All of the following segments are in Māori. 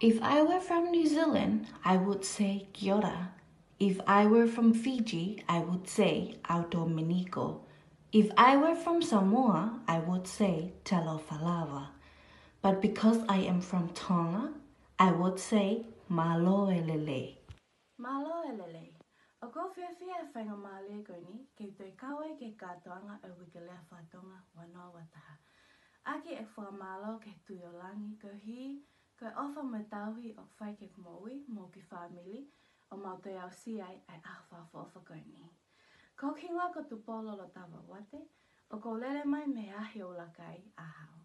If I were from New Zealand, I would say kia ora. If I were from Fiji, I would say auto miniko. If I were from Samoa, I would say telo falava. But because I am from Tonga, I would say malo elele. Malo elele. O ko whiawhia e whainga māle koe ni, kei toi kawe ke kātoanga e wikelea whatonga wanoa wataha. Aki e whakamalo ke tuiolangi ko hi, ko ofa me tauhi o whai ke kumowi, mō ki whamili, o mau te au siai ai ahwhawhawha koe ni. Ko kinga ko tupolo lo tawa wate, o ko lele mai me ahi o lakai ahau.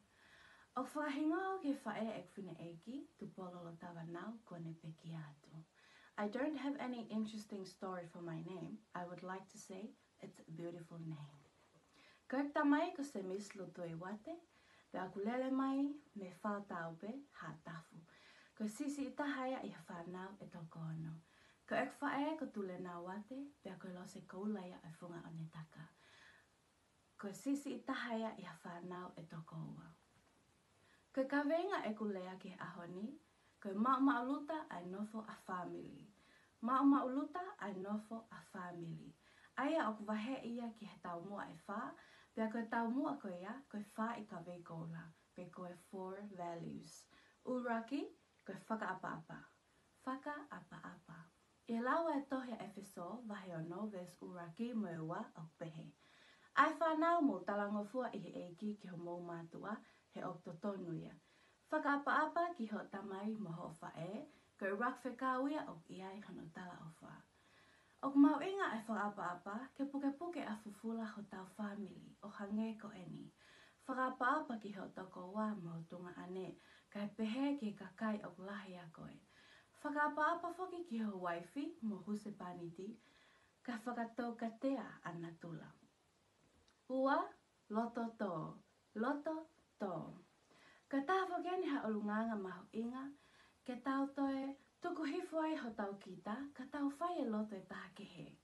O whahinga o ke whae e kwhine eiki, tupolo lo tawa nau kone peki atu. I don't have any interesting story for my name. I would like to say it's a beautiful name. Ko ek tamai ko se mislo toi wate, pe aku lele mai me whao taupe ha tafu. Ko sisi itahaya I whanau e toko ono. Ko ek whae ko tule nā wate, pe aku lo se kaulaya e whunga o ne taka. Ko sisi itahaya I whanau e toko ua. Ko ka venga e kulea ki ahoni, ko mauluta ai nofo a family. Mauluta ai nofo a family. Aia o wahe ia ki he tau mua e wha, pia koe tau mua koe ia, koe wha I ka veikola, pe koe 4 values. Uraki, koe whakaapa-apa. Whakaapa-apa. E lawa e tohe efeso, wahe ono, ves uraki moewa o pehe. Ai whanau mo talangofua I he eiki ki ho mou mātua, he oktotonuia. Whakaapa-apa ki ho tamai mo ho whae, koe rakwhekauia o iai hono tala o wha. O mau inga e whakaapa-apa, ke puke a fufula ho tau family, o hange ko eni. Whakaapa-apa ki ho toko wā mo tunga ane, kai pehe ki kakai o lahi a koe. Whakaapa-apa whoki ki ho waifi mo huse paniti, ka whakatau katea ana tula. Ua, loto to. Ka tāwha geni ha olunganga maho inga, ke tau toe, tuku hifu ai ho tau kita, ka tau whai e loto e taha ke he.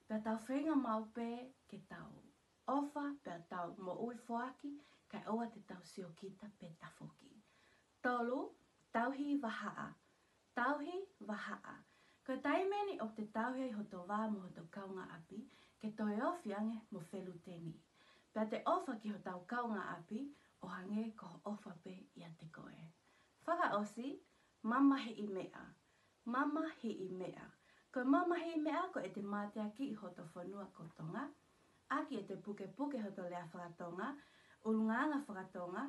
Pea tau whenga maupe ke tau ofa, pea tau mo ui whoaki, kai oa te tau sio kita pe tafoki. Tolu, tauhi wahaa. Ko taimeni o te tauhi ho to wā mo ho to kaunga api, ke toe ofiange mo whelu teni. Pea te ofa ki ho tau kaunga api, o hange ko ofa pe ia te koe. Whaka osi, mama he I mea. Ko mama he I mea ko e te mātea ki ho to whanua ko tonga, aki e te puke ho to lea whakatonga, ulunganga whakatonga,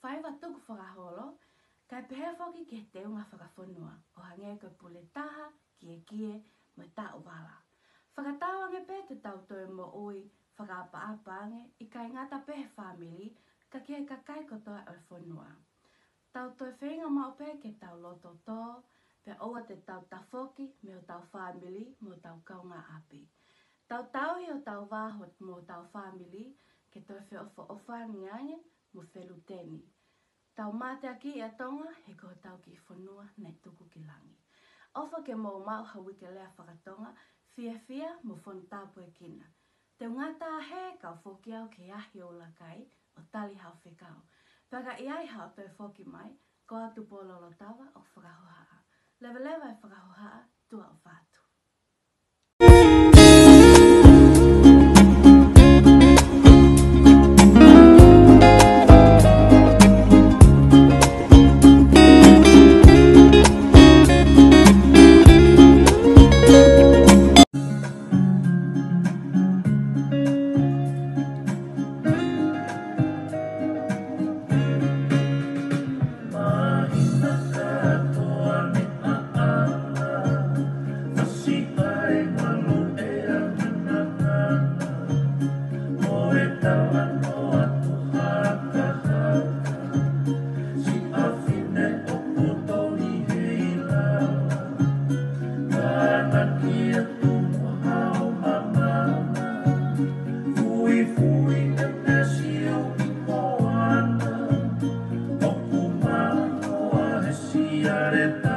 whaiwa tuku whakaholo, kai pehe whoki ke te unga whakawhanua, o hange ko pule taha, kie, mo tau wala. Whakatawange pe te tau toe mo ui, whakaapa-apange, I kai ngata pehe family, ka kia kakai kotoa o whanua. Tau toi whenga maupe ke tau loto to, pe oa te tau tafoki me o tau family mo tau kaunga api. Tau tauhi o tau wāhot mo tau family, ke toi ofa ngiange mo whelu teni. Tau mātea ki a tonga, he ko tau ki whanua nei tuku ki langi. Ofa ke mo mau hawike lea whakatonga, fia mo whantapu e kina. Te ngata he kau whoki au ke ahi o lakai, o tali hao whekau. Paka iai hao toi whoki mai, ko atu pololo tawa o whakahohaa. Lewa e whakahohaa, tua o whātu. Siareta